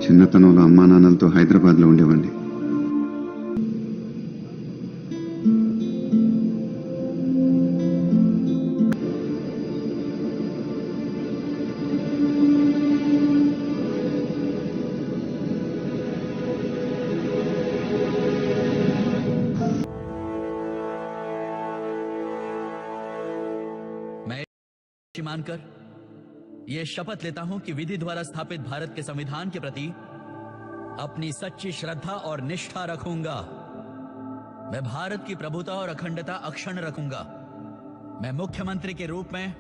చిన్నతనంలో అమ్మా నాన్నలతో హైదరాబాద్లో ఉండేవాడిని. मानकर यह शपथ लेता हूं कि विधि द्वारा स्थापित भारत के संविधान के प्रति अपनी सच्ची श्रद्धा और निष्ठा रखूंगा। मैं भारत की प्रभुता और अखंडता अक्षुण्ण रखूंगा। मैं मुख्यमंत्री के रूप में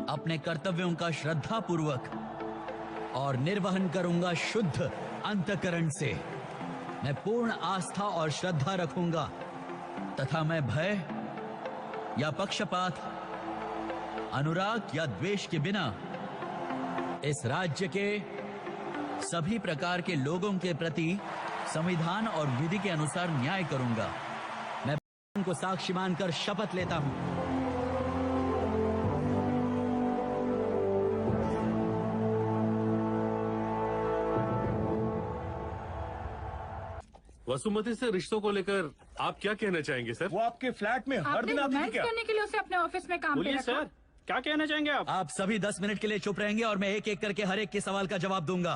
अपने कर्तव्यों का श्रद्धा पूर्वक और निर्वहन करूंगा शुद्ध अंतःकरण से। मैं पूर्ण आस्था और श्रद्धा रखूंगा तथा मैं भय या पक्षपात, अनुराग या द्वेष के बिना इस राज्य के सभी प्रकार के लोगों के प्रति संविधान और विधि के अनुसार न्याय करूंगा। मैं उनको साक्षी मानकर शपथ लेता हूं। वसुमती से रिश्तों को लेकर आप क्या कहना चाहेंगे सर? वो आपके फ्लैट में हर दिन आती थी क्या? करने के लिए उसे अपने ऑफिस में काम पे बोलिए रखा। सर, क्या कहना चाहेंगे आप? आप सभी 10 मिनट के लिए चुप रहेंगे और मैं एक एक करके हर एक के सवाल का जवाब दूंगा।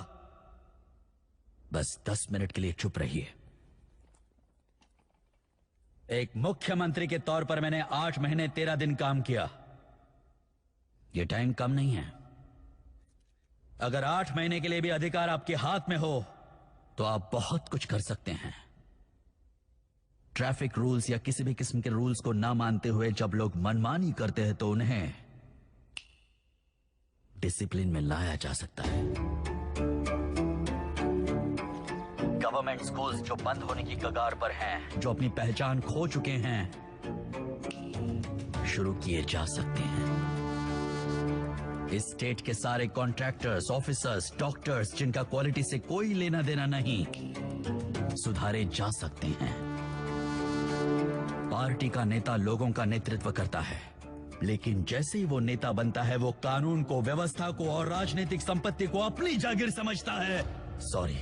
बस 10 मिनट के लिए चुप रहिए। एक मुख्यमंत्री के तौर पर मैंने 8 महीने 13 दिन काम किया। यह टाइम कम नहीं है। अगर 8 महीने के लिए भी अधिकार आपके हाथ में हो तो आप बहुत कुछ कर सकते हैं। ट्रैफिक रूल्स या किसी भी किस्म के रूल्स को ना मानते हुए जब लोग मनमानी करते हैं तो उन्हें डिसिप्लिन में लाया जा सकता है। गवर्नमेंट स्कूल्स जो बंद होने की कगार पर हैं, जो अपनी पहचान खो चुके हैं, शुरू किए जा सकते हैं। इस स्टेट के सारे कॉन्ट्रैक्टर्स, ऑफिसर्स, डॉक्टर्स जिनका क्वालिटी से कोई लेना देना नहीं, सुधारे जा सकते हैं। पार्टी का नेता लोगों का नेतृत्व करता है, लेकिन जैसे ही वो नेता बनता है वो कानून को, व्यवस्था को और राजनीतिक संपत्ति को अपनी जागीर समझता है। सॉरी,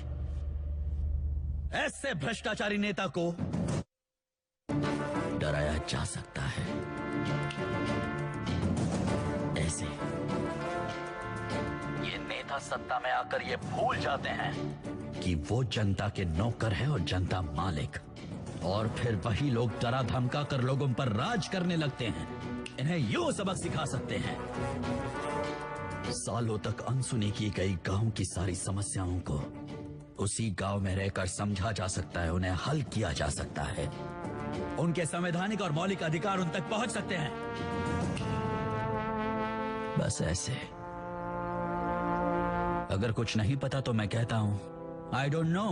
ऐसे भ्रष्टाचारी नेता को डराया जा सकता है। ऐसे ये नेता सत्ता में आकर ये भूल जाते हैं कि वो जनता के नौकर है और जनता मालिक, और फिर वही लोग डरा धमका कर लोगों पर राज करने लगते हैं। इन्हें यूं सबक सिखा सकते हैं। सालों तक अनसुनी की गई गांव की सारी समस्याओं को उसी गांव में रहकर समझा जा सकता है, उन्हें हल किया जा सकता है। उनके संवैधानिक और मौलिक अधिकार उन तक पहुंच सकते हैं। बस ऐसे। अगर कुछ नहीं पता तो मैं कहता हूं आई डोंट नो,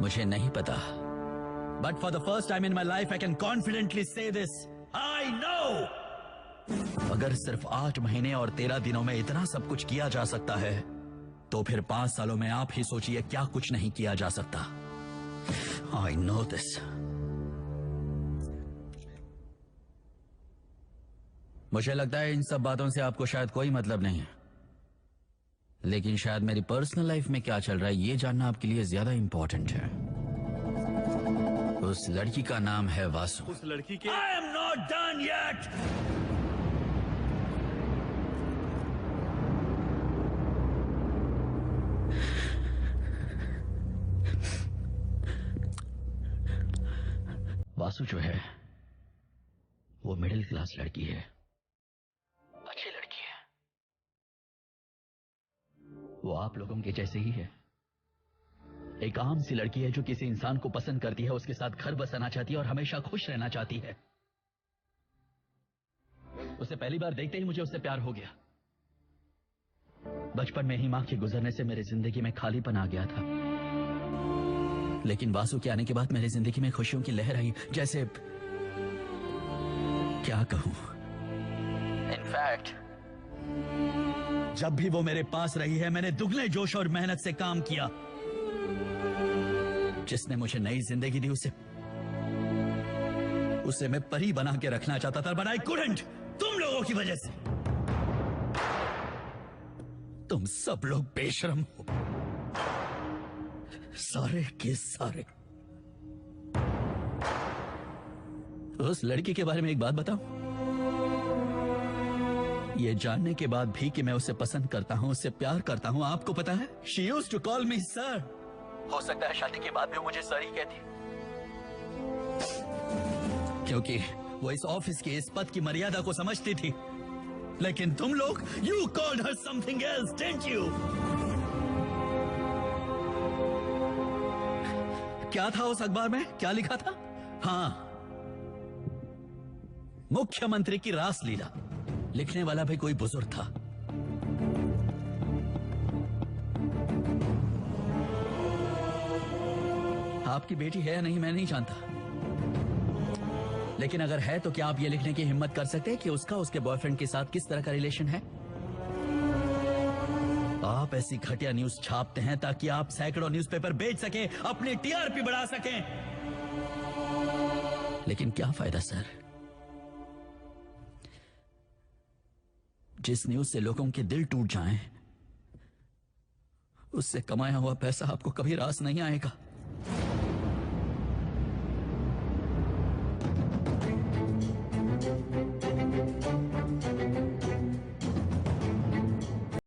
मुझे नहीं पता। But for the first time in my life, I can confidently say this. I know. अगर सिर्फ 8 महीने और 13 दिनों में इतना सब कुछ किया जा सकता है, तो फिर 5 सालों में आप ही सोचिए क्या कुछ नहीं किया जा सकता। I know this. मुझे लगता है इन सब बातों से आपको शायद कोई मतलब नहीं है, लेकिन शायद मेरी पर्सनल लाइफ में क्या चल रहा है ये जानना आपके लिए ज्यादा इंपॉर्टेंट है। उस लड़की का नाम है वासु। उस लड़की के I am not done yet. Vasu जो है वो मिडिल क्लास लड़की है, अच्छी लड़की है। वो आप लोगों के जैसे ही है। एक आम सी लड़की है जो किसी इंसान को पसंद करती है, उसके साथ घर बसाना चाहती है और हमेशा खुश रहना चाहती है। उसे पहली बार देखते ही मुझे उससे प्यार हो गया। बचपन में ही मां के गुजरने से मेरी जिंदगी में खालीपन आ गया था, लेकिन वासु के आने के बाद मेरी जिंदगी में खुशियों की लहर आई। जैसे क्या कहूं, इनफैक्ट जब भी वो मेरे पास रही है मैंने दुगने जोश और मेहनत से काम किया। जिसने मुझे नई जिंदगी दी उसे मैं परी बना के रखना चाहता था, बट आई कुडंट, तुम लोगों की वजह से। तुम सब लोग बेशरम हो। सारे के सारे। उस लड़की के बारे में एक बात बताऊं? ये जानने के बाद भी कि मैं उसे पसंद करता हूं, उससे प्यार करता हूं, आपको पता है she used to call me sir. हो सकता है शादी के बाद भी मुझे सर ही कहती, क्योंकि वो इस ऑफिस के इस पद की मर्यादा को समझती थी। लेकिन तुम लोग, you called her something else, didn't you? क्या था उस अखबार में? क्या लिखा था? हाँ, मुख्यमंत्री की रासलीला। लिखने वाला भी कोई बुजुर्ग था। आपकी बेटी है या नहीं मैं नहीं जानता, लेकिन अगर है तो क्या आप ये लिखने की हिम्मत कर सकते हैं कि उसका उसके बॉयफ्रेंड के साथ किस तरह का रिलेशन है? आप ऐसी घटिया न्यूज छापते हैं ताकि आप सैकड़ों न्यूज़पेपर बेच सकें, अपनी टीआरपी बढ़ा सकें। लेकिन क्या फायदा सर? जिस न्यूज से लोगों के दिल टूट जाएं, उससे कमाया हुआ पैसा आपको कभी रास नहीं आएगा।